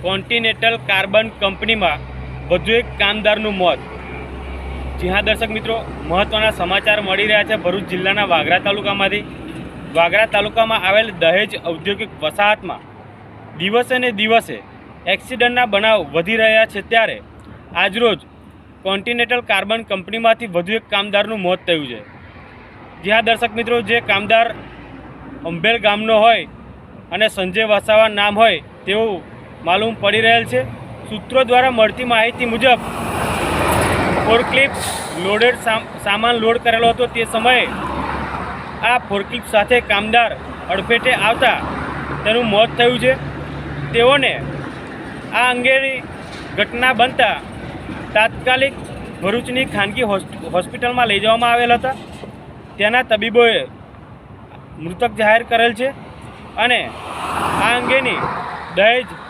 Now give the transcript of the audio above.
Continental carbon કંપનીમાં વધુ એક કામદારનું મોત। જી હા દર્શક મિત્રો, મહત્વના સમાચાર મળી રહ્યા છે ભરૂચ જિલ્લાના વાગરા તાલુકામાંથી। વાગરા તાલુકામાં આવેલ દહેજ ઔદ્યોગિક વસાહતમાં દિવસે ને દિવસે એક્સિડન્ટના બનાવ વધી રહ્યા છે, ત્યારે આજરોજ કોન્ટિનેન્ટલ કાર્બન કંપનીમાંથી વધુ એક કામદારનું મોત થયું છે। જી હા દર્શક મિત્રો, જે કામદાર અંબેલ ગામનો હોય અને સંજય વસાવા નામ હોય તેવું માલુમ પડી રહેલ છે। સૂત્રો દ્વારા મળતી માહિતી મુજબ ફોર્કલિફ્ટ લોડેડ સામાન લોડ કરેલો હતો। તે સમયે આ ફોર્કલિફ્ટ સાથે કામદાર અડફેટે આવતા તેનું મોત થયું છે। તેઓને આ અંગેની ઘટના બનતા તાત્કાલિક ભરૂચની ખાનગી હોસ્પિટલમાં લઈ જવામાં આવેલ હતા। ત્યાંના તબીબોએ મૃતક જાહેર કરેલ છે અને આ અંગેની દહેજ